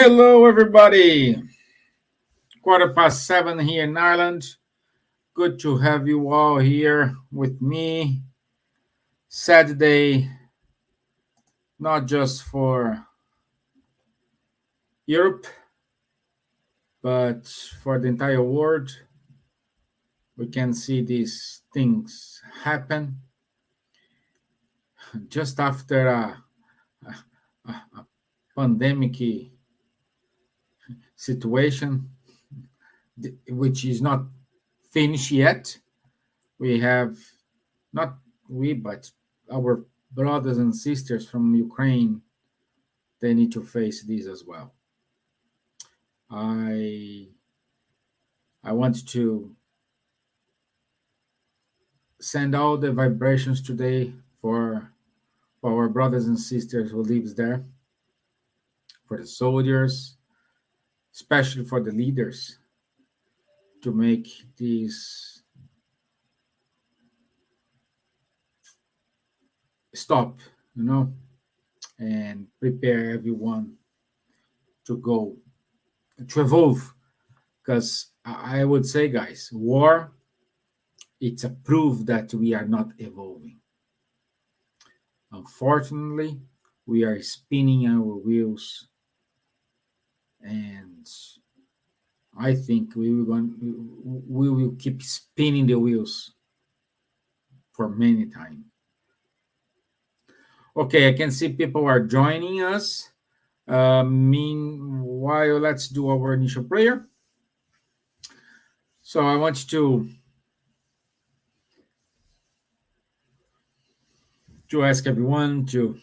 Hello, everybody. 7:15 here in Ireland. Good to have you all here with me. Saturday, not just for Europe, but for the entire world. We can see these things happen just after a pandemic situation, which is not finished yet. We have not we, but our brothers and sisters from Ukraine, they need to face this as well. I want to send all the vibrations today for our brothers and sisters who lives there, for the soldiers, especially for the leaders, to make this stop, and prepare everyone to go, to evolve. Because I would say, guys, war, it's a proof that we are not evolving. Unfortunately, we are spinning our wheels, and I think we will keep spinning the wheels for many times. Okay, I can see people are joining us. Meanwhile, let's do our initial prayer. So I want you to ask everyone to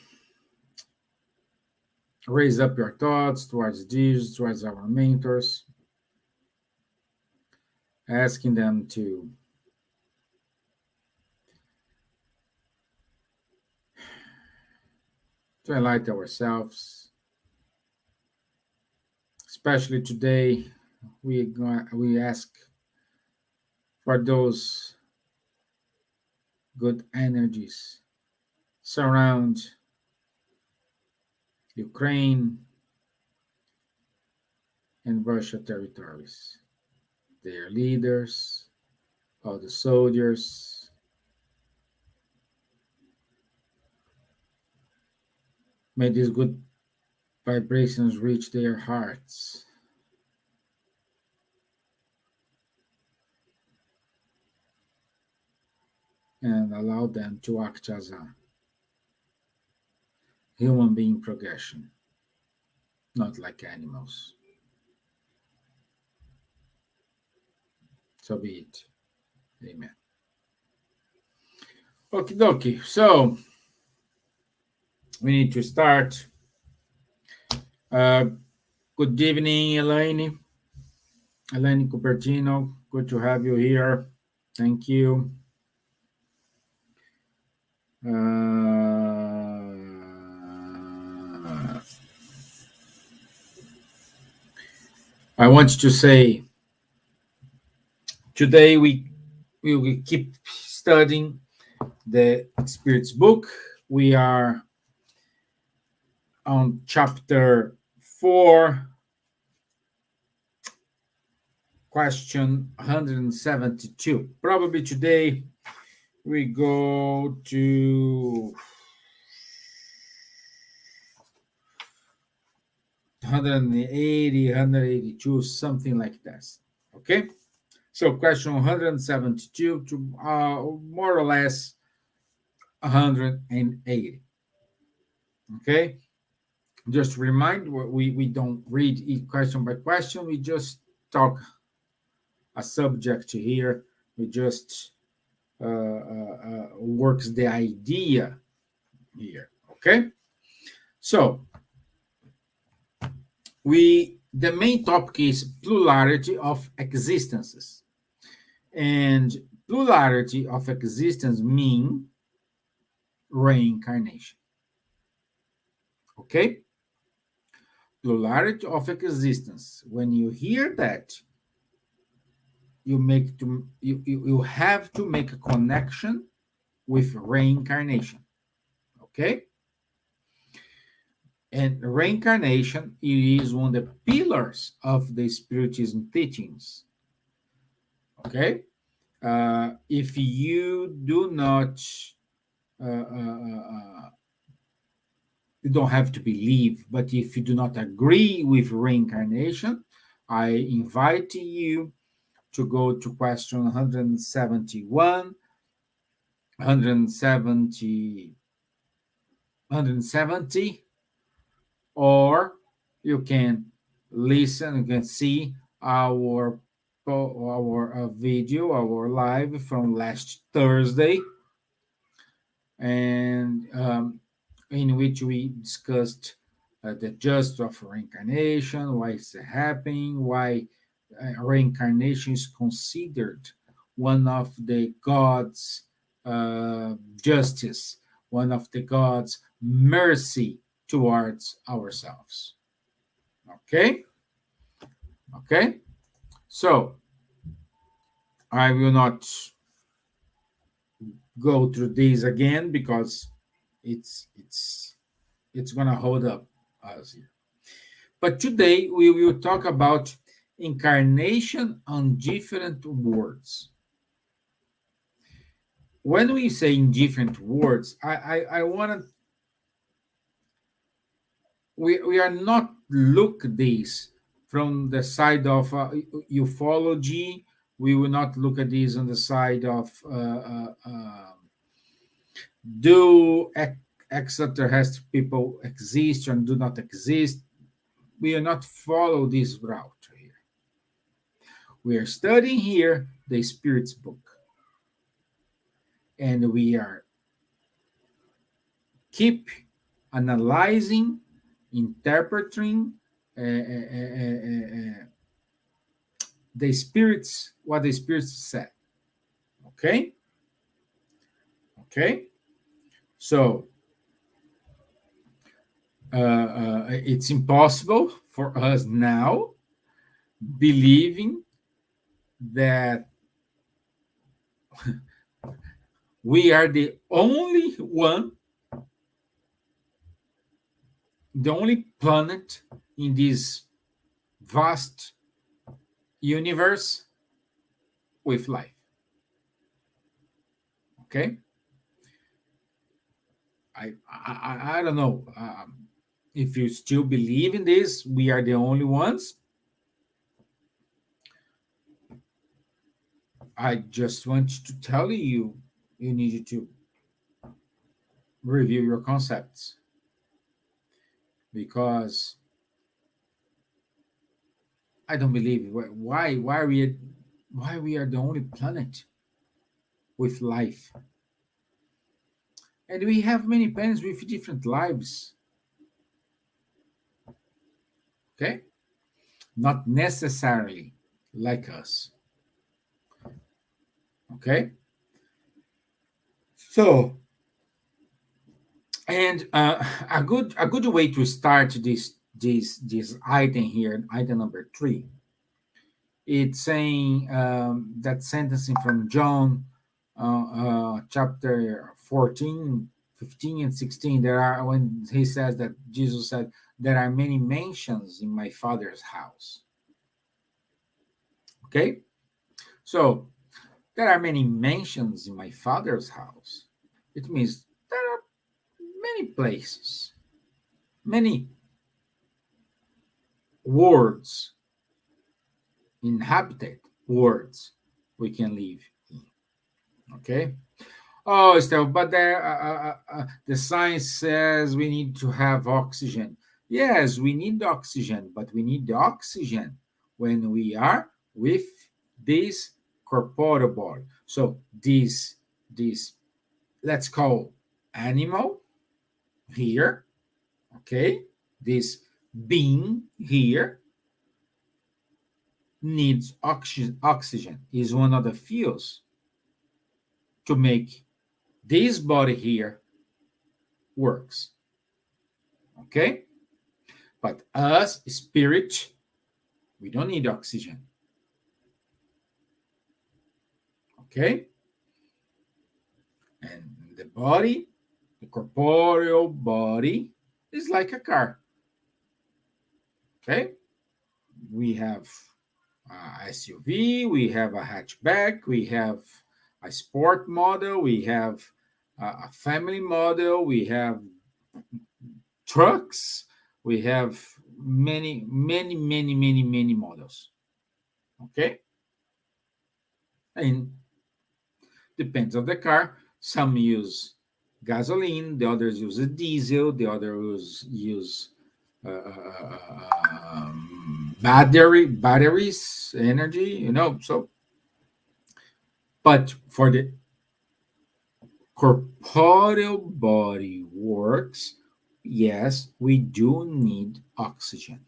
raise up your thoughts towards these, towards our mentors, asking them to enlighten ourselves. Especially today, we ask for those good energies surround Ukraine and Russia territories, their leaders, all the soldiers. May these good vibrations reach their hearts. And allow them to act as a human being progression, not like animals. So be it. Amen. Okie dokie. So we need to start. Good evening, Elaine Cupertino. Good to have you here. Thank you. I want to say today we will keep studying the Spirit's book. We are on chapter 4, question 172. Probably today we go to 180, 182, something like that. Okay? So question 172 to more or less 180. Okay? Just to remind, we don't read each question by question. We just talk a subject here. We just works the idea here. Okay? So the main topic is plurality of existences. And plurality of existence mean reincarnation. Okay? Plurality of existence. When you hear that, you have to make a connection with reincarnation. Okay? And reincarnation is one of the pillars of the Spiritism teachings. Okay? If you do not, you don't have to believe, but if you do not agree with reincarnation, I invite you to go to question 171, 170, 170, or you can listen, you can see our video, our live from last Thursday, and in which we discussed the just of reincarnation, why it's happening, why reincarnation is considered one of the God's justice, one of the God's mercy towards ourselves. Okay? Okay? So, I will not go through these again because it's gonna hold up us here. But today we will talk about incarnation on different words. When we say in different words, I want to we are not look this from the side of ufology. We will not look at this on the side of do extraterrestrial people exist or do not exist. We will not follow this route here. We are studying here the Spirit's book, and we are keep analyzing, interpreting the spirits, what the spirits said. Okay? Okay? So, it's impossible for us now believing that we are the only one, the only planet in this vast universe with life. Okay? I don't know if you still believe in this. We are the only ones. I just want to tell you, you need to review your concepts, because I don't believe why we are the only planet with life, and we have many planets with different lives. Okay, not necessarily like us. Okay, so and a good way to start this item here, item number 3. It's saying that sentencing from John chapter 14, 15, and 16. There are, when he says that Jesus said, there are many mansions in my Father's house. Okay, so there are many mansions in my Father's house. It means there are many places, many worlds, inhabited worlds we can live in. Okay. Oh, Stevan, but there, the science says we need to have oxygen. Yes, we need oxygen, but we need the oxygen when we are with this corporeal body. So this, let's call animal here, okay? This being here needs oxygen. Oxygen is one of the fuels to make this body here works. Okay? But us, spirit, we don't need oxygen. Okay? And the body, the corporeal body, It's like a car. Okay, we have SUV, we have a hatchback, we have a sport model, we have a family model, we have trucks, we have many models. Okay, and depends on the car. Some use gasoline, the others use a diesel, the others use batteries, energy. So, but for the corporeal body works, yes, we do need oxygen.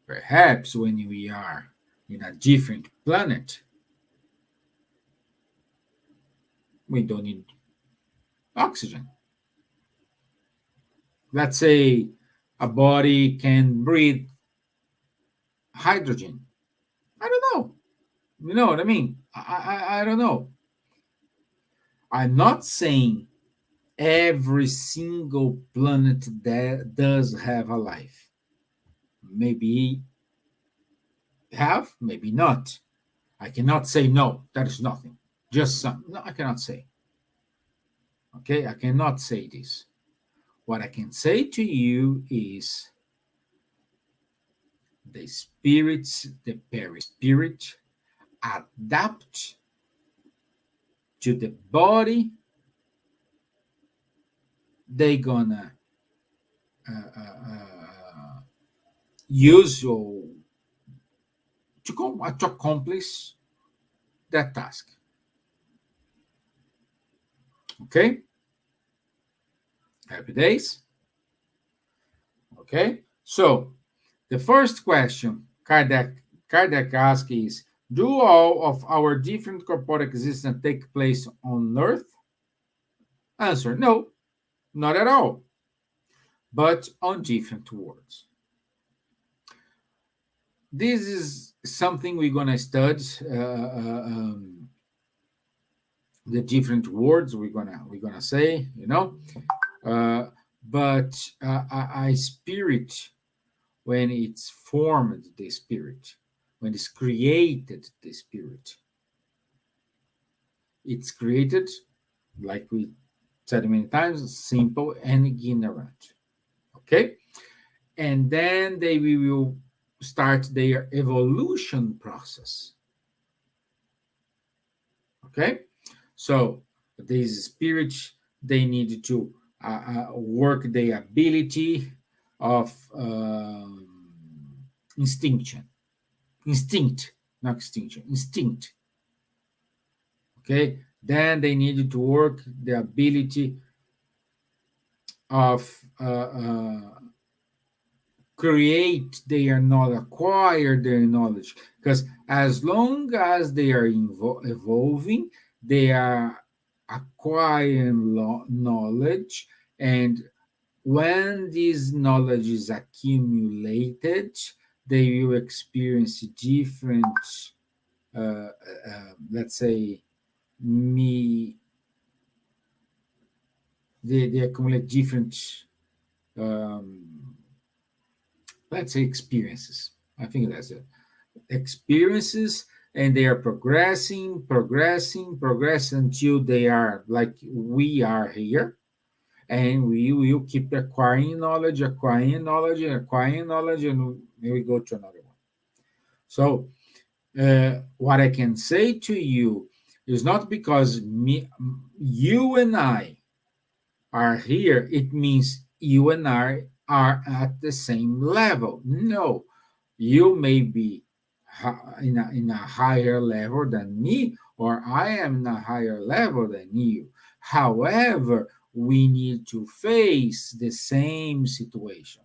Perhaps when we are in a different planet, we don't need oxygen. Let's say a body can breathe hydrogen. I don't know. You know what I mean? I don't know. I'm not saying every single planet that does have a life. Maybe have, maybe not. I cannot say no, that is nothing. Just some. No, I cannot say. Okay, I cannot say this. What I can say to you is the spirits, the perispirit, adapt to the body. They gonna use to accomplish that task. Okay? Happy days? Okay? So, the first question Kardec asks is, do all of our different corporeal existence take place on Earth? Answer, no, not at all, but on different worlds. This is something we're going to study, the different words we're gonna say, uh, but a spirit, when it's formed, the spirit, when it's created, the spirit, it's created, like we said many times, simple and ignorant. Okay, and then they will start their evolution process. Okay, so these spirits, they need to work their ability of instinction, instinct, not extinction, instinct. Okay, then they need to work the ability of create their knowledge, acquire their knowledge, because as long as they are evolving, they are acquiring knowledge, and when this knowledge is accumulated, they will experience different, let's say, me. They accumulate different, um, let's say, experiences. I think that's it. Experiences, and they are progressing until they are like we are here, and we will keep acquiring knowledge, and we go to another one. So, what I can say to you is not because you and I are here, it means you and I are at the same level. No, you may be in a higher level than me, or I am in a higher level than you. However, we need to face the same situation.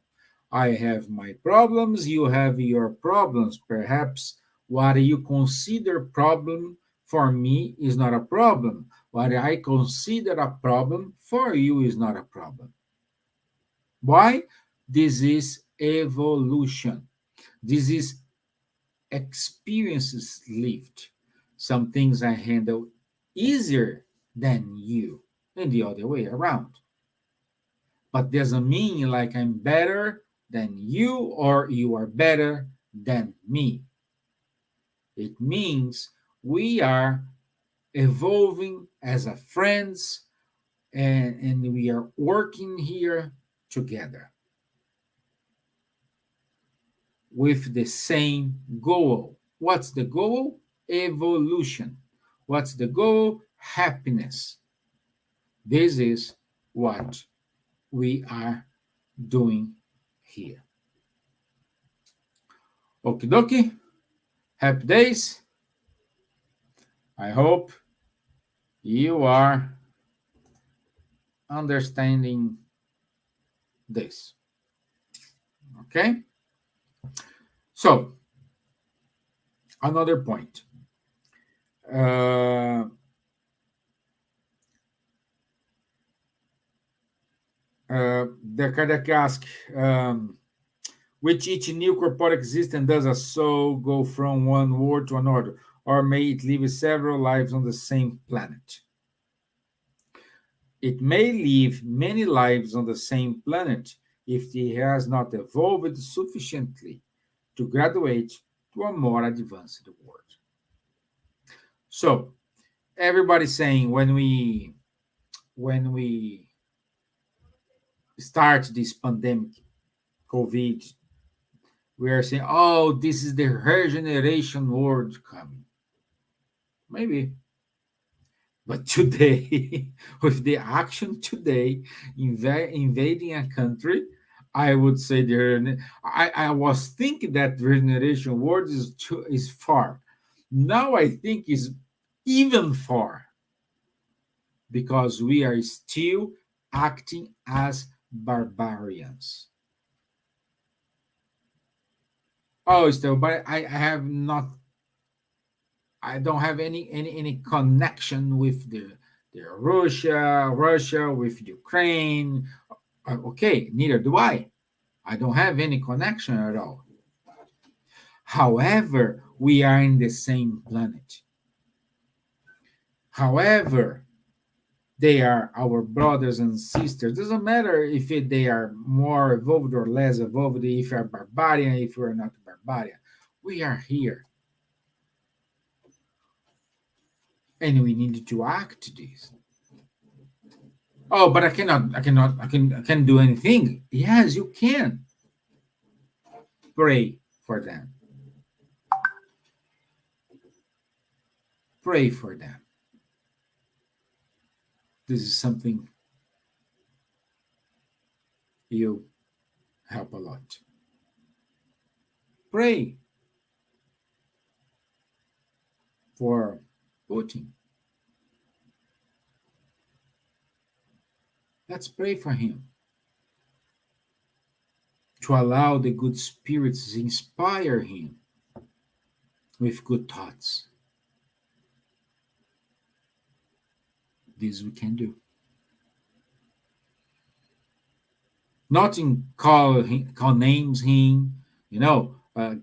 I have my problems, you have your problems. Perhaps what you consider problem for me is not a problem. What I consider a problem for you is not a problem. Why? This is evolution. This is experiences lived. Some things I handle easier than you, and the other way around. but doesn't mean like I'm better than you or you are better than me. It means we are evolving as a friends, and we are working here together with the same goal. What's the goal? Evolution. What's the goal? Happiness. This is what we are doing here. Okie dokie. Happy days. I hope you are understanding this. Okay? So, another point. Uh, the Kardec asks, which each new corporeal existence does a soul go from one world to another, or may it live several lives on the same planet? It may live many lives on the same planet if it has not evolved sufficiently to graduate to a more advanced world. So everybody's saying when we start this pandemic, COVID, we are saying, oh, this is the regeneration world coming. Maybe. But today, with the action today, invading a country, I would say I was thinking that the regeneration world is far. Now I think is even far because we are still acting as barbarians. Oh, still, but I have not. I don't have any connection with the Russia with Ukraine. Okay, neither do I. I don't have any connection at all. However, we are in the same planet. However, they are our brothers and sisters. Doesn't matter if they are more evolved or less evolved, if you are barbarian, if you are not barbarian. We are here. And we need to act this. Oh, but I can't do anything. Yes, you can. Pray for them. Pray for them. This is something you help a lot. Pray for Putin. Let's pray for him to allow the good spirits to inspire him with good thoughts. This we can do. Not in call names him,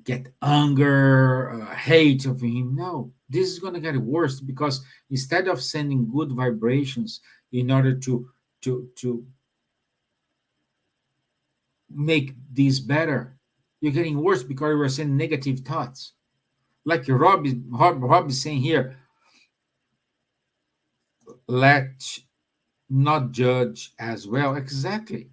get anger, hate of him. No, this is going to get worse because instead of sending good vibrations in order to make this better, you're getting worse because you're sending negative thoughts. Like Rob is saying here, let not judge as well. Exactly.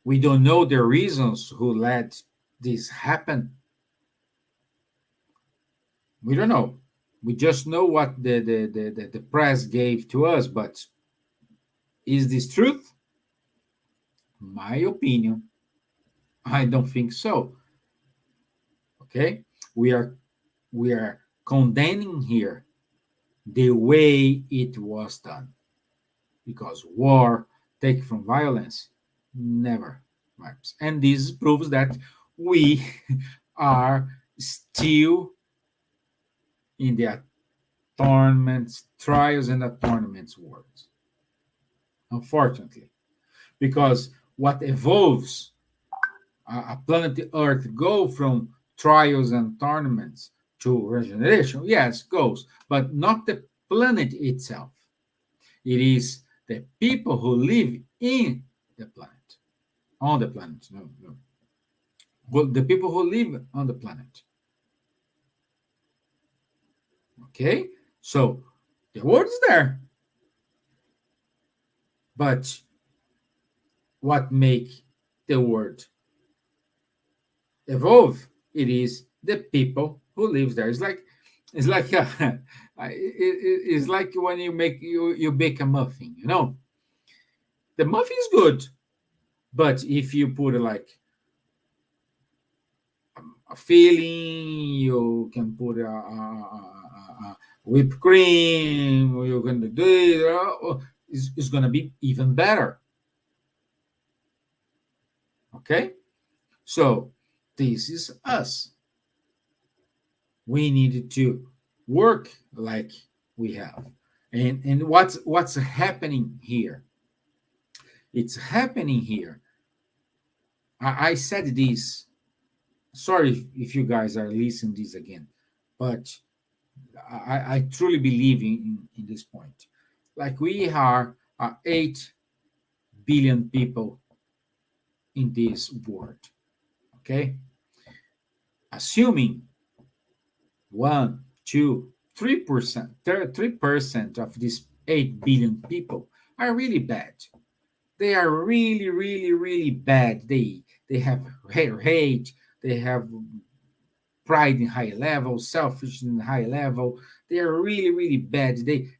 We don't know the reasons who let this happen. We don't know. We just know what the press gave to us. But is this truth? My opinion, I don't think so. Okay, we are condemning here the way it was done, because war taken from violence never works, and this proves that we are still in the tournaments, trials, and tournaments world. Unfortunately, because what evolves a planet Earth go from trials and tournaments to regeneration. Yes, goes, but not the planet itself. It is the people who live in the planet, on the planet. No, no. Well, the people who live on the planet. Okay, so the word is there, but what make the word evolve? It is the people who lives there. It's like it's like when you bake a muffin. The muffin is good, but if you put like a filling, you can put a whipped cream, or you're going to do it, it's going to be even better. Okay, so this is us. We needed to work like we have, and what's happening here? It's happening here. I said this. Sorry if you guys are listening this again, but I truly believe in this point. Like we are 8 billion people in this world. Okay, assuming 1, 2, 3%, 3% of these 8 billion people are really bad. They are really, really, really bad. They have hate. They have pride in high level, selfish in high level. They are really, really bad. They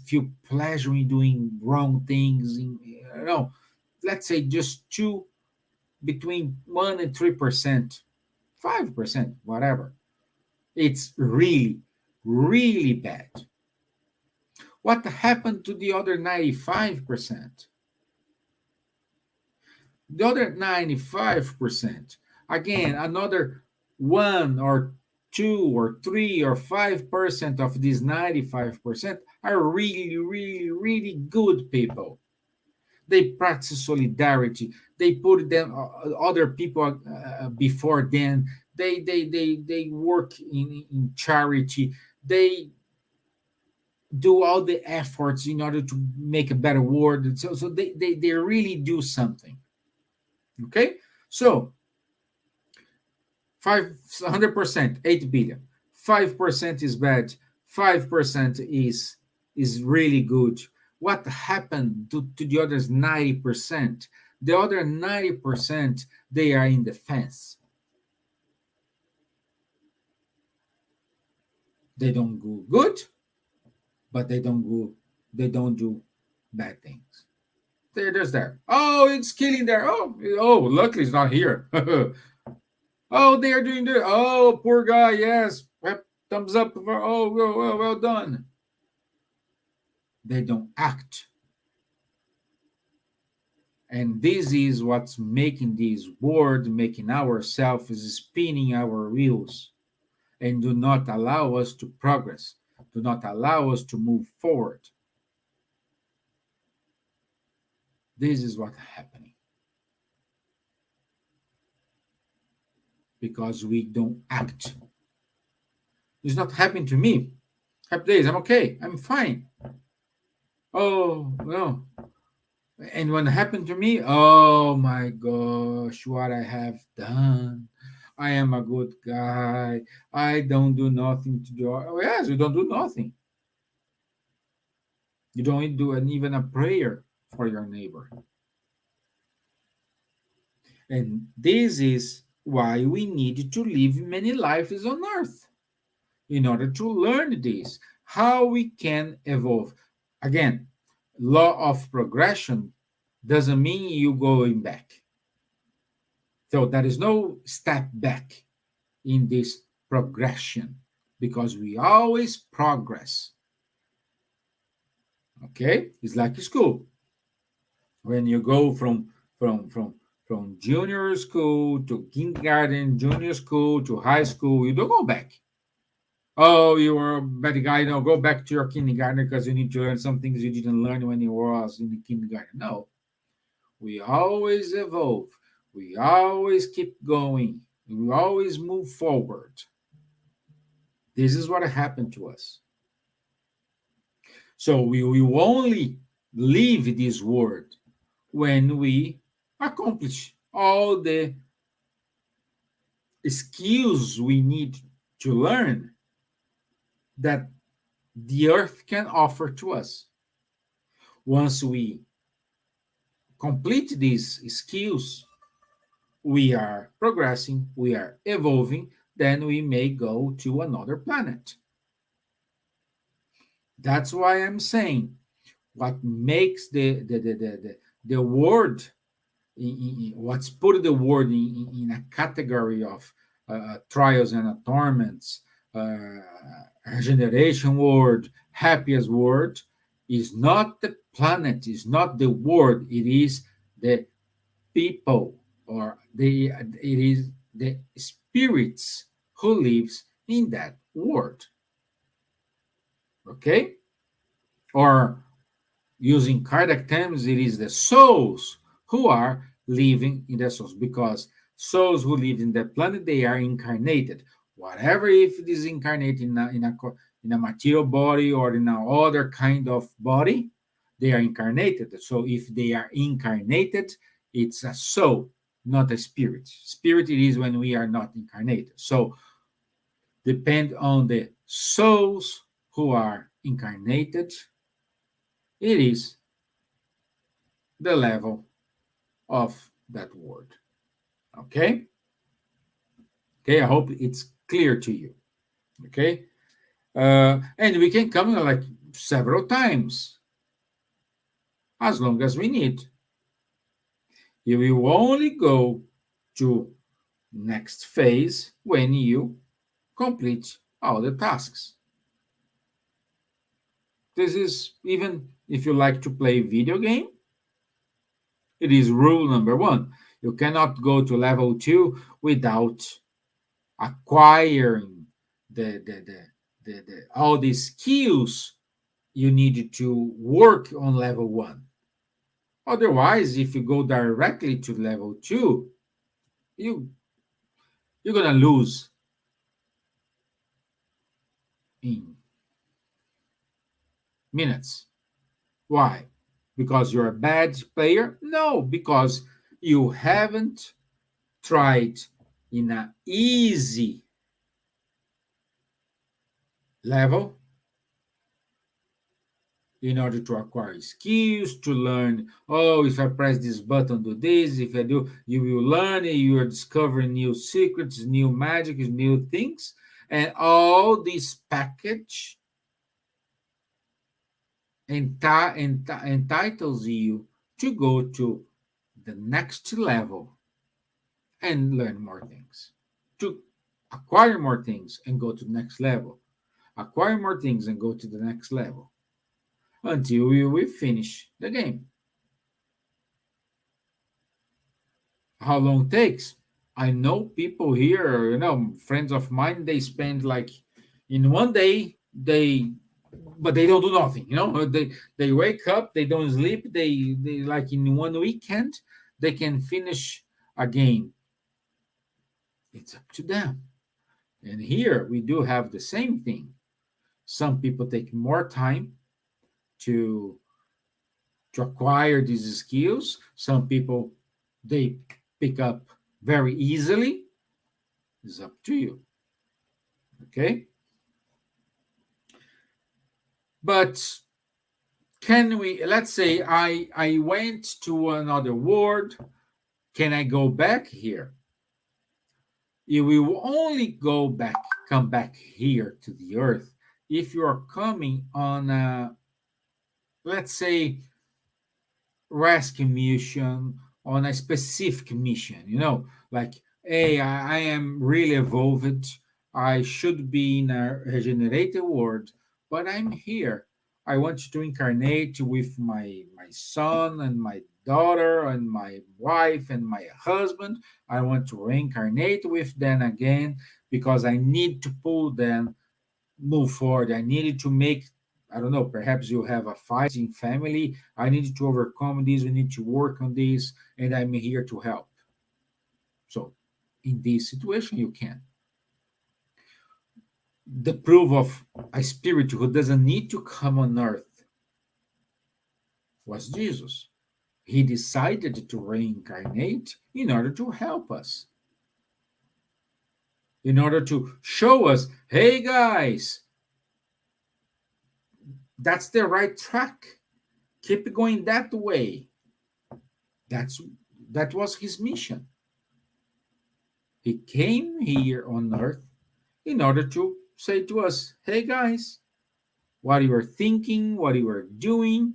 feel pleasure in doing wrong things. Let's say just two, between 1 and 3%, 5%, whatever. It's really, really bad. What happened to the other 95%? The other 95%, again, another 1 or 2 or 3 or 5% of these 95% are really, really, really good people. They practice solidarity. They put them other people before them. They work in charity. They do all the efforts in order to make a better world. So they really do something. Okay, so 500%, 8 billion. 5% is bad. 5% is really good. What happened to the others 90%? The other 90%, they are in the fence. They don't go good, but they don't do bad things. They're just there. Oh, it's killing there. Oh, luckily it's not here. Oh, they are doing this. Oh, poor guy. Yes. Thumbs up. Oh, well done. They don't act. And this is what's making this world, making ourselves is spinning our wheels and do not allow us to progress, do not allow us to move forward. This is what's happening. Because we don't act. It's not happening to me. Happy days, I'm okay, I'm fine. Oh, no. And when it happened to me, oh my gosh, what I have done. I am a good guy. I don't do nothing to do. Oh, yes, you don't do nothing. You don't do even a prayer for your neighbor. And this is why we need to live many lives on earth in order to learn this, how we can evolve. Again, law of progression doesn't mean you going back. So there is no step back in this progression because we always progress. Okay, it's like school. When you go from junior school to kindergarten, junior school to high school, you don't go back. Oh, you were a bad guy. No, go back to your kindergarten because you need to learn some things you didn't learn when you was in the kindergarten. No, we always evolve. We always keep going. We always move forward. This is what happened to us. So we will only leave this world when we accomplish all the skills we need to learn that the earth can offer to us. Once we complete these skills, we are progressing, we are evolving, then we may go to another planet. That's why I'm saying what makes the word, what's put the word in a category of trials and torments, uh, regeneration word, happiest word, is not the planet, is not the world, it is the people, or it is the spirits who lives in that world. Okay? Or using Kardec terms, it is the souls who are living in the souls, because souls who live in the planet, they are incarnated. Whatever, if it is incarnated in a material body or in a other kind of body, they are incarnated. So if they are incarnated, it's a soul, not a spirit. Spirit it is when we are not incarnated. So depend on the souls who are incarnated, it is the level of that word. Okay? Okay, I hope it's clear to you. Okay? And we can come like several times, as long as we need. You will only go to next phase when you complete all the tasks. This is even if you like to play video game, it is rule number one. You cannot go to level 2 without acquiring all the skills you need to work on level 1. Otherwise, if you go directly to level 2, you you're gonna lose in minutes. Why? Because you're a bad player? No, because you haven't tried in an easy level in order to acquire skills, to learn, oh, if I press this button, do this, if I do, you will learn, and you are discovering new secrets, new magic, new things, and all this package entitles you to go to the next level and learn more things, to acquire more things and go to the next level, acquire more things and go to the next level until we finish the game. How long it takes? I know people here, friends of mine, they spend like in one day, but they don't do nothing, they wake up, they don't sleep, they like in one weekend, they can finish a game. It's up to them. And here we do have the same thing. Some people take more time to acquire these skills. Some people, they pick up very easily. It's up to you. Okay? But can we, let's say I went to another world. Can I go back here? You will only come back here to the earth if you are coming on a, let's say, rescue mission, on a specific mission, like, hey, I am really evolved. I should be in a regenerated world, but I'm here. I want to incarnate with my son and my daughter and my wife and my husband. I want to reincarnate with them again because I need to pull them move forward. I needed to make, I don't know, perhaps you have a fighting family. I need to overcome this. We need to work on this, and I'm here to help. So, in this situation, you can. the proof of a spirit who doesn't need to come on earth was Jesus. He decided to reincarnate in order to help us, in order to show us, hey guys, that's the right track. Keep going that way. That's that was his mission. He came here on earth in order to say to us, hey guys, what you are thinking, what you are doing,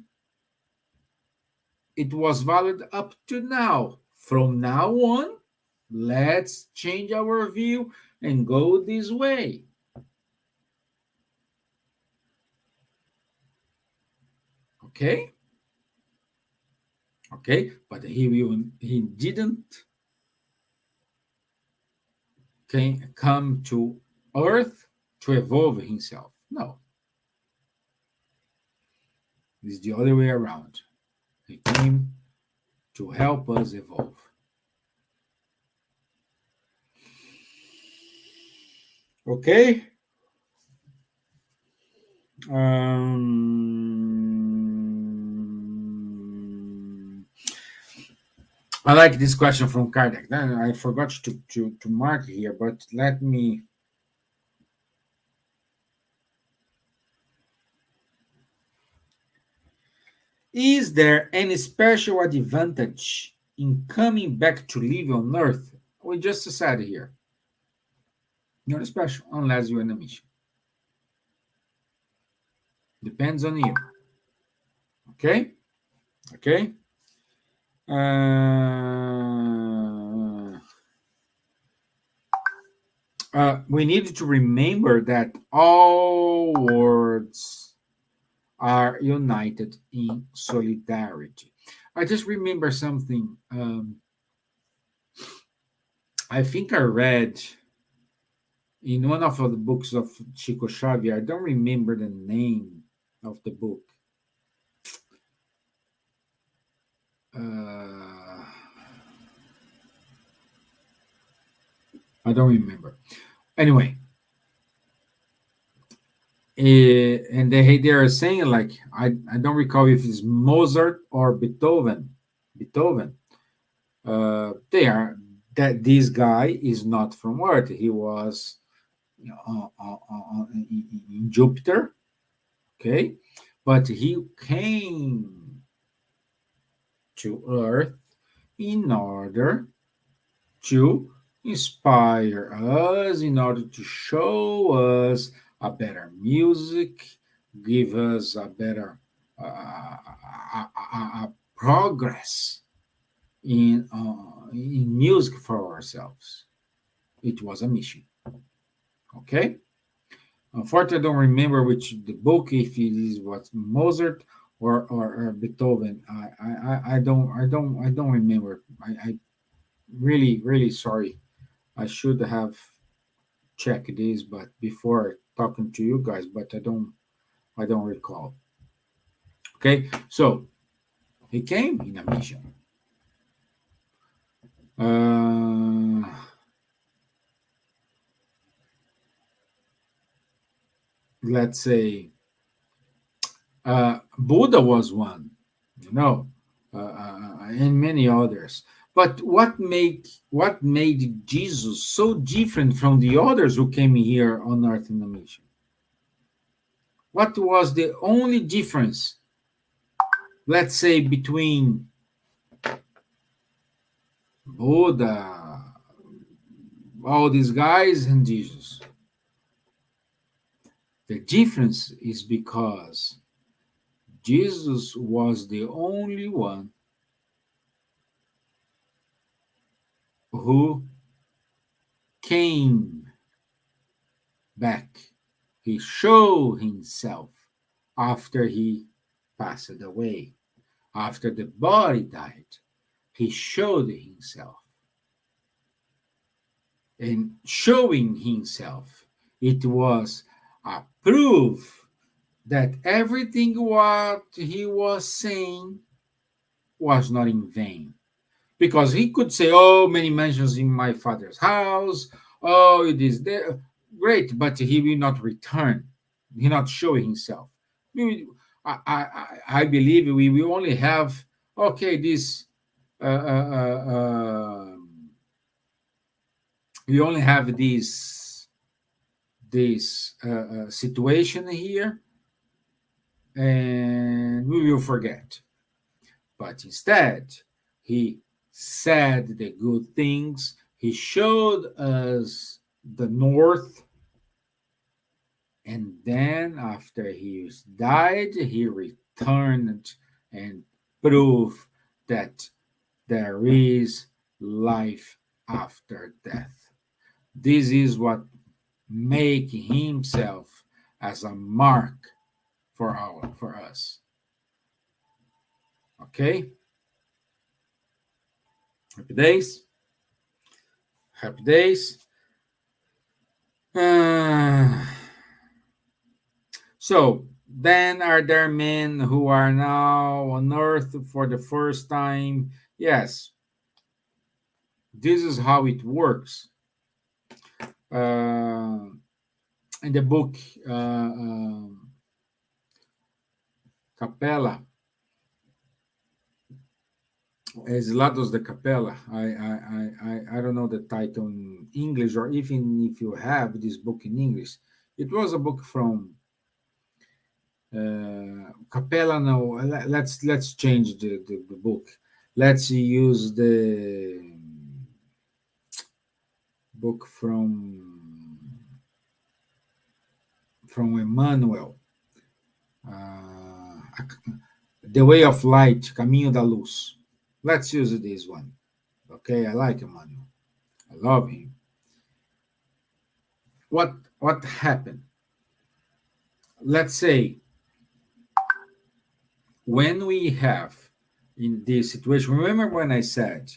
it was valid up to now. From now on, let's change our view and go this way. Okay? Okay? But he didn't come to earth to evolve himself. No. It's the other way around. He came to help us evolve. Okay? I like this question from Kardec. I forgot to mark here, but let me. Is there any special advantage in coming back to live on Earth? We just said here. Not special, unless you're in a mission. Depends on you. Okay? Okay? We need to remember that all words are united in solidarity. I just remember something. I think I read in one of the books of Chico Xavier. I don't remember the name of the book. I don't remember. Anyway, and they are saying like I don't recall if it's Mozart or Beethoven. They are that this guy is not from Earth. He was in Jupiter, okay, but he came to Earth in order to inspire us, in order to show us a better music, give us a better progress in music for ourselves. It was a mission. Okay. Unfortunately, I don't remember which the book, if it is what Mozart or Beethoven. I don't remember. I really sorry. I should have checked this, but before talking to you guys, but I don't recall. Okay, so he came in a mission. Let's say Buddha was one, and many others. But what made Jesus so different from the others who came here on earth in the mission? What was the only difference, let's say, between Buddha, all these guys, and Jesus? The difference is because Jesus was the only one who came back. He showed himself after he passed away. After the body died, he showed himself. And showing himself, it was a proof that everything what he was saying was not in vain. Because he could say, oh, many mansions in my father's house, oh, it is there. great, but he will not return. He will not show himself. We, I believe we will only have, okay, this, uh, uh, uh, we only have this situation here, and we will forget. But instead, he said the good things. He showed us the north, and then after he died, he returned and proved that there is life after death. This is what make himself as a mark for us. Okay? Happy days. Happy days. Uh, so then are there men who are now on earth for the first time? Yes, this is how it works. Uh, in the book Capella, Exilados de Capella. I don't know the title in English, or even if you have this book in English. It was a book from Capella. No, let's change the book. Let's use the book from Emmanuel. Uh, the Way of Light, Caminho da Luz. Let's use this one. Okay, I like Emmanuel. I love him. What happened? Let's say when we have in this situation, remember when I said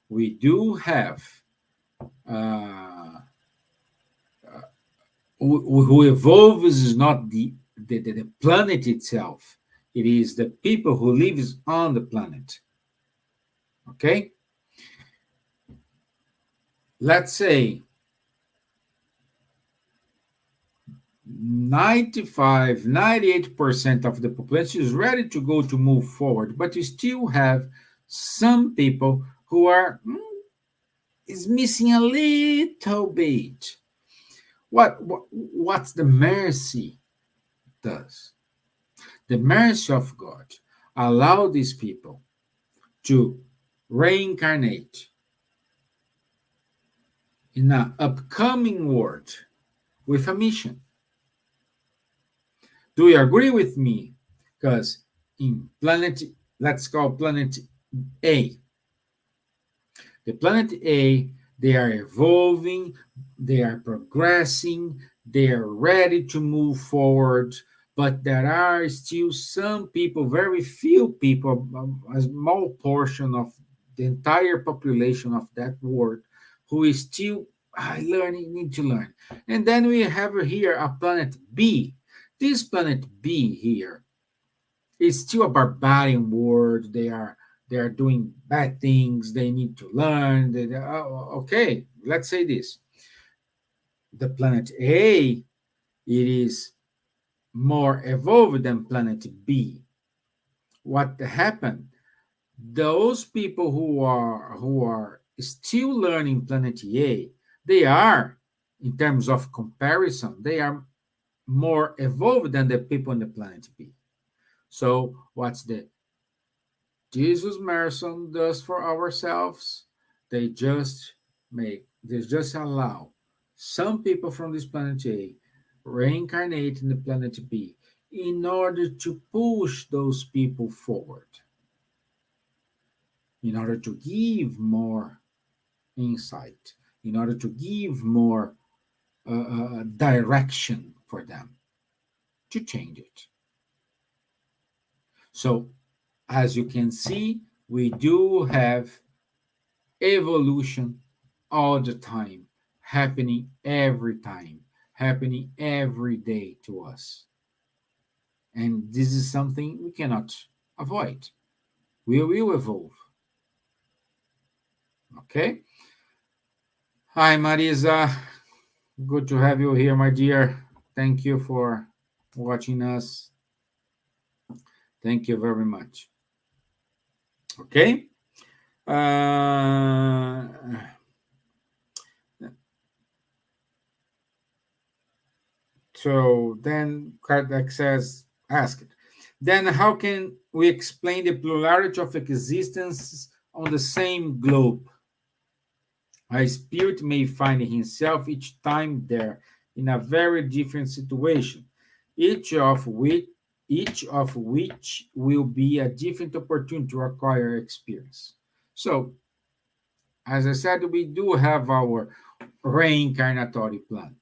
we do have uh, who evolves is not the planet itself, it is the people who lives on the planet. Okay, let's say 98% of the population is ready to go to move forward, but you still have some people who are is missing a little bit. What's the mercy does? The mercy of God allow these people to reincarnate in an upcoming world with a mission. Do you agree with me? Because in planet, let's call planet A, the planet A, they are evolving, they are progressing, they are ready to move forward, but there are still some people, very few people, a small portion of the entire population of that world, who is still learning, need to learn. And then we have here a planet B. This planet B here is still a barbarian world. They are doing bad things. They need to learn. Okay, let's say this. The planet A, it is more evolved than planet B. What happened? Those people who are still learning planet A, they are, in terms of comparison, they are more evolved than the people on the planet B. So what's the Jesus Merson does for ourselves? They just allow some people from this planet A reincarnate in the planet B in order to push those people forward, in order to give more insight, in order to give more direction for them to change it. So, as you can see, we do have evolution all the time, happening every time, happening every day to us. And this is something we cannot avoid. We will evolve. Okay? Hi, Marisa. Good to have you here, my dear. Thank you for watching us. Thank you very much. Okay. Uh, so then Kardec says, ask it. Then how can we explain the plurality of existence on the same globe? A spirit may find himself each time there in a very different situation, each of which each of which will be a different opportunity to acquire experience. So, as I said, we do have our reincarnatory plan.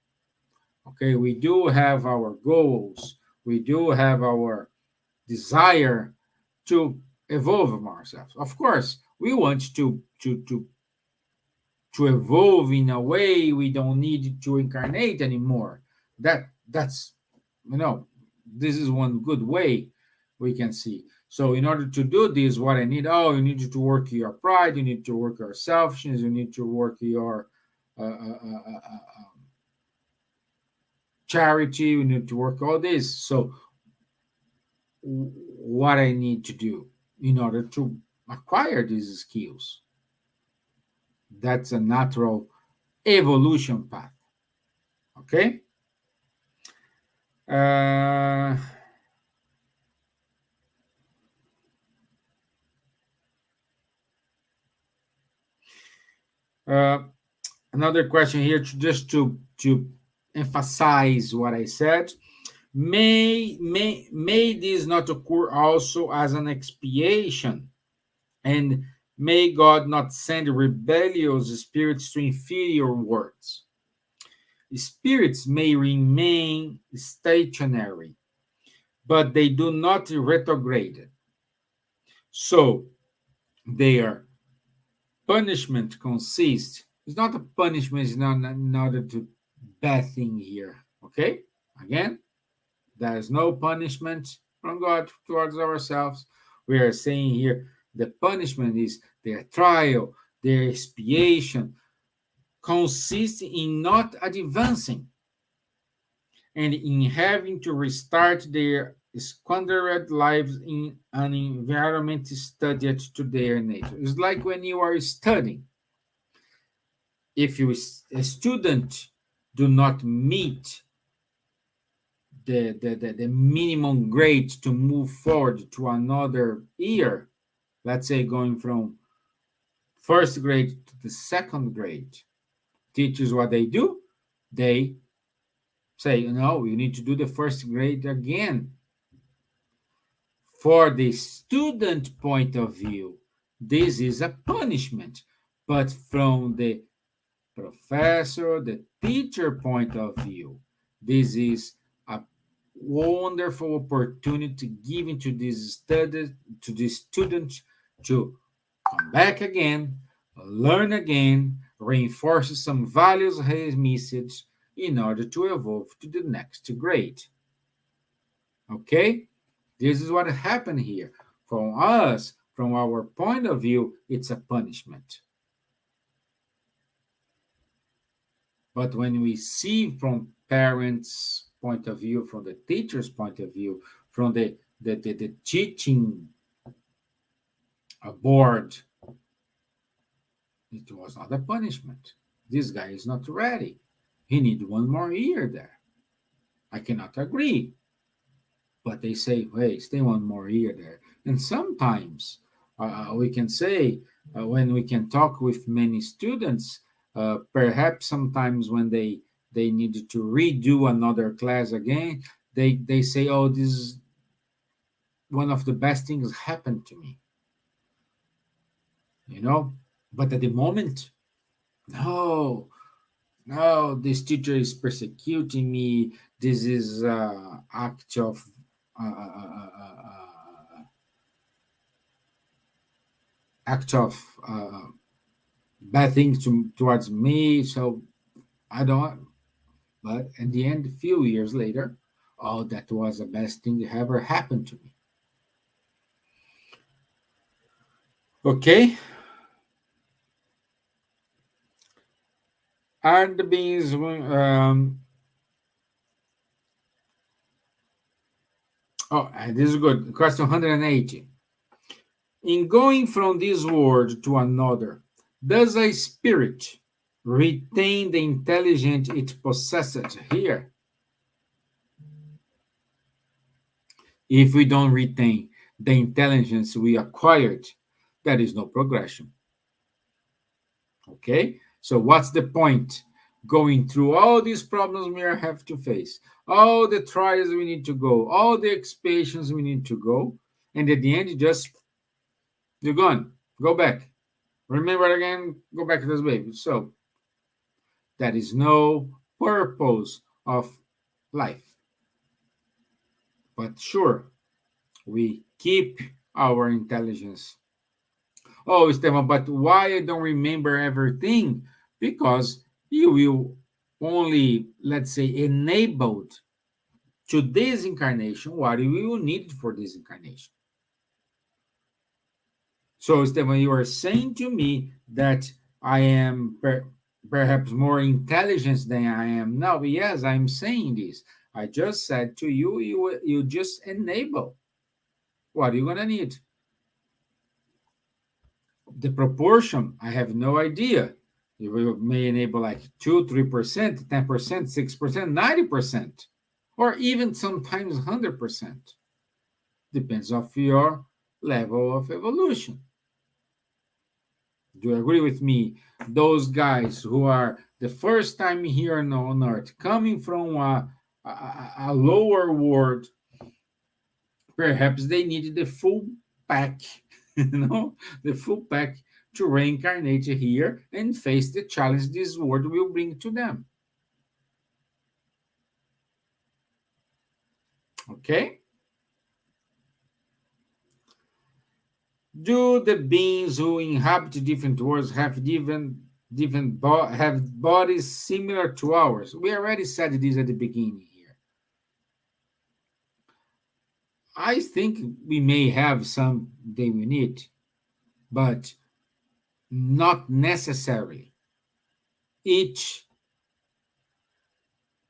Okay, we do have our goals. We do have our desire to evolve ourselves. Of course, we want to evolve in a way we don't need to incarnate anymore. That's you know this is one good way we can see. So in order to do this, what I need, oh, you need to work your pride, you need to work your selfishness, you need to work your uh, uh, uh, uh, uh, charity, you need to work all this. So what I need to do in order to acquire these skills, that's a natural evolution path. Okay. Uh, uh, Another question here, just to emphasize what I said. May this not occur also as an expiation, and may God not send rebellious spirits to inferior worlds? Spirits may remain stationary, but they do not retrograde. So their punishment consists, it's not a punishment, it's not a bad thing here. Okay? Again, there is no punishment from God towards ourselves. We are saying here the punishment is their trial, their expiation consists in not advancing and in having to restart their squandered lives in an environment studied to their nature. It's like when you are studying. If you a student do not meet the minimum grade to move forward to another year, let's say going from first grade to the second grade, teachers what they do, they say, no, you need to do the first grade again. For the student point of view, this is a punishment, but from the professor, the teacher point of view, this is a wonderful opportunity given to this study, to this student to come back again, learn again, reinforce some values he missed in order to evolve to the next grade. Okay? This is what happened here. From us, from our point of view, it's a punishment. But when we see from parents' point of view, from the teacher's point of view, from the teaching board, it was not a punishment. This guy is not ready. He needs one more year there. I cannot agree. But they say, hey, stay one more year there. And sometimes we can say, when we can talk with many students, perhaps sometimes when they needed to redo another class again, they say, oh, this is one of the best things happened to me, you know. But at the moment, no, no, this teacher is persecuting me. This is act of uh, uh, uh, uh, act of bad things towards me. So I don't. But in the end, a few years later, oh, that was the best thing that ever happened to me. Okay. Are the beings this is good. Question 180. In going from this world to another, does a spirit retain the intelligence it possessed here? If we don't retain the intelligence we acquired, there is no progression. Okay? So, what's the point? Going through all these problems we have to face, all the trials we need to go, all the expiations we need to go, and at the end, you're gone. Go back. Remember again, go back to this baby. So, there is no purpose of life. But sure, we keep our intelligence. Oh, Stevan, but why I don't remember everything? Because you will only, let's say, enabled to this incarnation what you will need for this incarnation. So, Stevan, you are saying to me that I am perhaps more intelligent than I am now. Yes, I'm saying this. I just said to you, you just enable what you're gonna need. The proportion, I have no idea. You may enable like 2, 3%, 10%, 6%, 90%, or even sometimes 100%. Depends of your level of evolution. Do you agree with me? Those guys who are the first time here on Earth, coming from a lower world, perhaps they needed the full pack, the full pack to reincarnate here and face the challenge this world will bring to them. Okay? Do the beings who inhabit different worlds have have bodies similar to ours? We already said this at the beginning here. I think we may have some they will need, but not necessarily. Each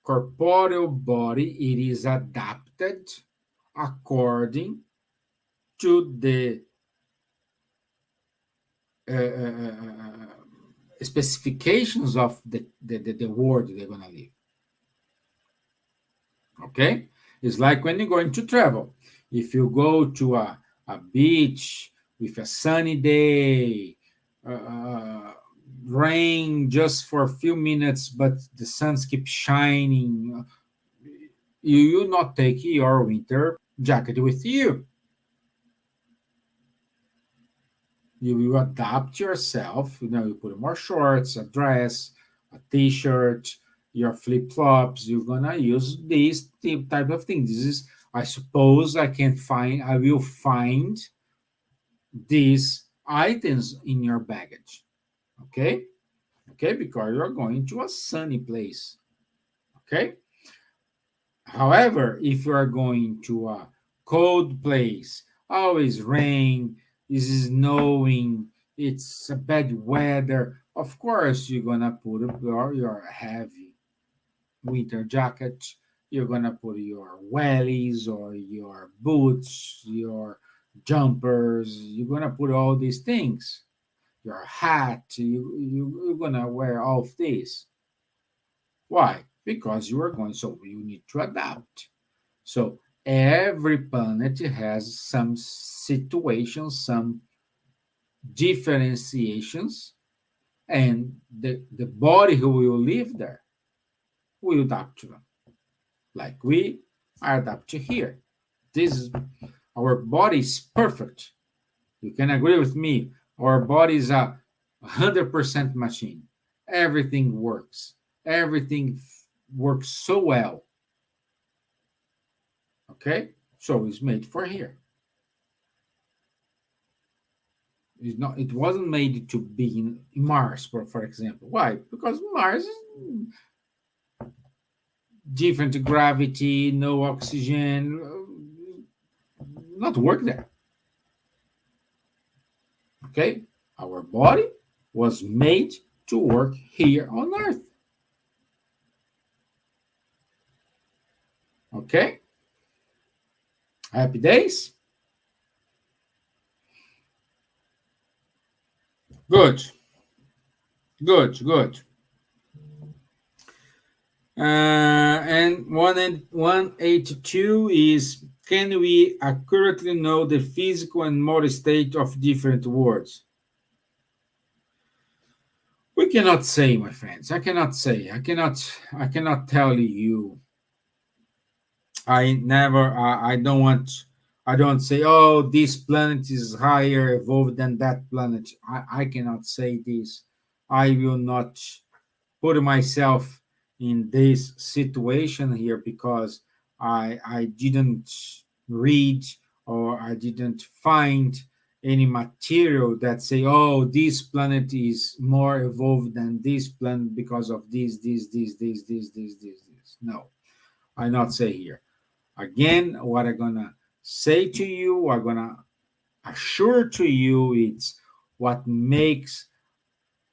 corporeal body, it is adapted according to the specifications of the world they're going to live. Okay? It's like when you're going to travel. If you go to a beach with a sunny day, rain just for a few minutes, but the suns keep shining, you will not take your winter jacket with you. You will adapt yourself. You put more shorts, a dress, a t-shirt, your flip-flops. You're gonna use this type of thing. This is, I suppose, I will find these items in your baggage. Okay? Okay, because you're going to a sunny place. Okay? However, if you are going to a cold place, always rain, is snowing, it's a bad weather, of course you're gonna put your heavy winter jacket, you're gonna put your wellies or your boots, your jumpers, you're gonna put all these things, your hat, you're gonna wear all of these. Why? Because you are going, so you need to adapt. So every planet has some situations, some differentiations, and the body who will live there will adapt to them. Like we are adapted here. This is, our body is perfect. You can agree with me. Our body is a 100% machine. Everything works. Everything works so well. Okay? So it's made for here. It wasn't made to be in Mars, for example. Why? Because Mars is different gravity, no oxygen, not work there. Okay? Our body was made to work here on Earth. Okay? Happy days? Good, good. And 182 is, can we accurately know the physical and moral state of different words? We cannot say, my friends. I cannot say. I cannot tell you. I never. I don't want. I don't say, oh, this planet is higher evolved than that planet. I cannot say this. I will not put myself in this situation here because I didn't read or I didn't find any material that say, oh, this planet is more evolved than this planet because of this. No, I not say here. Again, what I'm gonna say to you, I'm gonna assure to you, it's what makes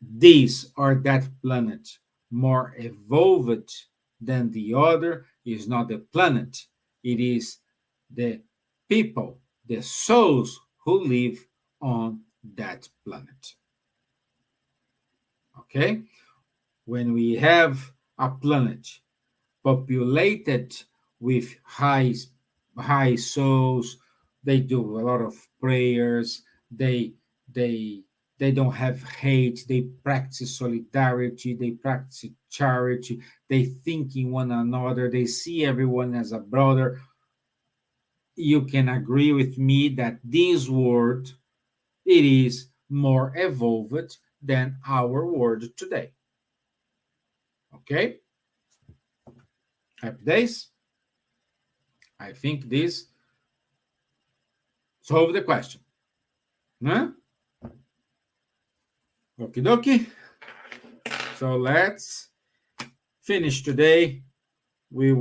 this or that planet more evolved than the other is not the planet, it is the people, the souls who live on that planet. Okay? When we have a planet populated with high souls, they do a lot of prayers, they they don't have hate, they practice solidarity, they practice charity, they think in one another, they see everyone as a brother. You can agree with me that this world, it is more evolved than our world today. Okay? Happy days? I think this solve the question. Huh? Okie dokie. So let's finish today. We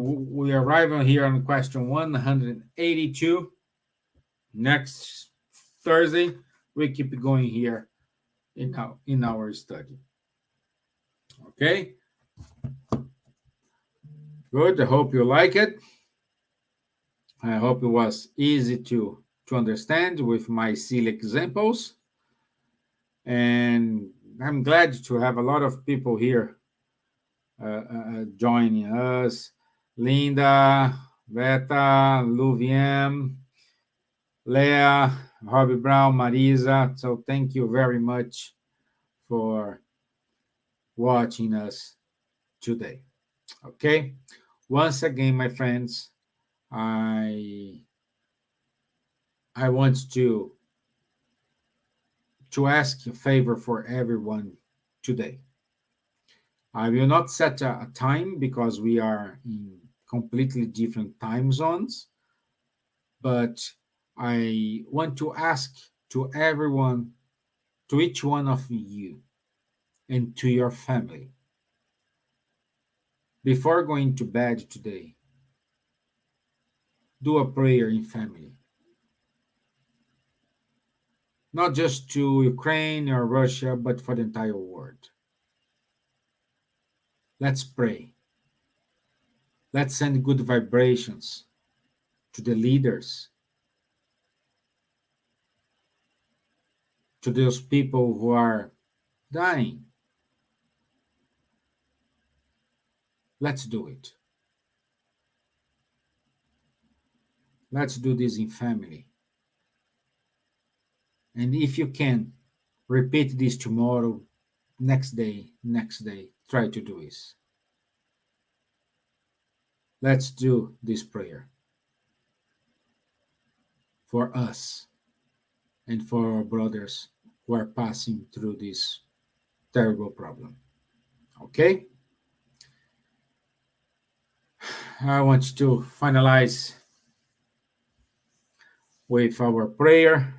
arrive on here on question 182. Next Thursday, we keep going here in our study. Okay? Good. I hope you like it. I hope it was easy to understand with my silly examples. And I'm glad to have a lot of people here joining us. Linda, Beta, Luviem, Leah, Robbie Brown, Marisa. So thank you very much for watching us today. Okay. Once again, my friends, I want to ask a favor for everyone today. I will not set a time because we are in completely different time zones, but I want to ask to everyone, to each one of you, and to your family, before going to bed today, do a prayer in family. Not just to Ukraine or Russia, but for the entire world. Let's pray. Let's send good vibrations to the leaders, to those people who are dying. Let's do it. Let's do this in family. And if you can, repeat this tomorrow, next day, try to do this. Let's do this prayer for us and for our brothers who are passing through this terrible problem. Okay? I want to finalize with our prayer,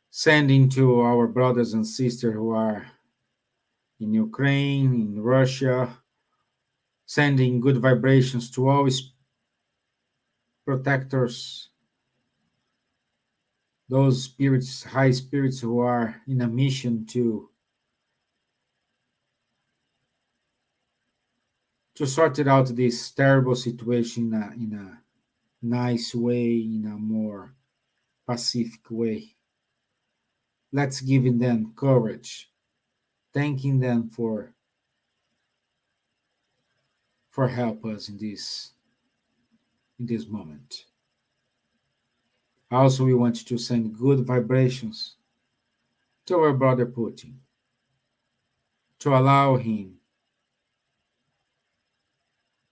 sending to our brothers and sisters who are in Ukraine, in Russia, sending good vibrations to all protectors, those spirits, high spirits who are in a mission to sort it out this terrible situation in a nice way, in a more pacific way. Let's give them courage, thanking them for help us in this moment. Also, we want to send good vibrations to our brother Putin, to allow him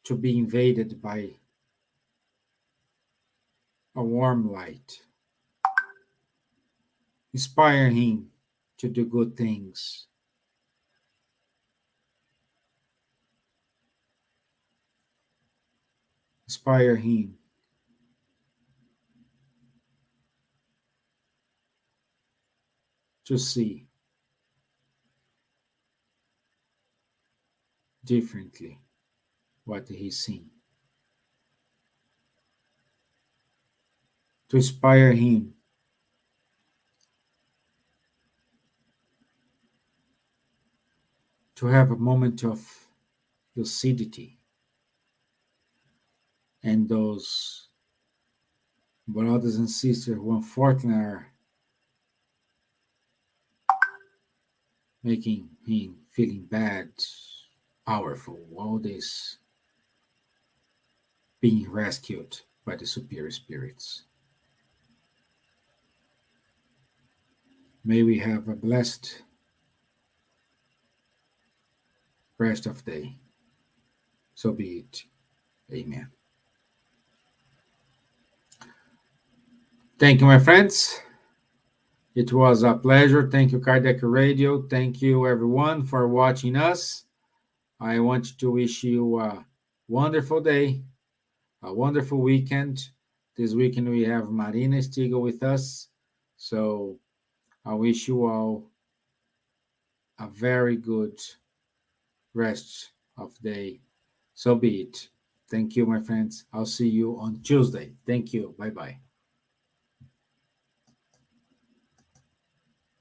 to be invaded by a warm light. Inspire him to do good things. Inspire him to see differently what he's seen. To inspire him to have a moment of lucidity, and those brothers and sisters who unfortunately are making him feeling bad, powerful, all this being rescued by the superior spirits. May we have a blessed rest of day. So be it. Amen. Thank you, my friends. It was a pleasure. Thank you, Kardec Radio. Thank you, everyone, for watching us. I want to wish you a wonderful day, a wonderful weekend. This weekend we have Marina Stiegel with us. So I wish you all a very good rest of the day. So be it. Thank you, my friends. I'll see you on Tuesday. Thank you. Bye-bye.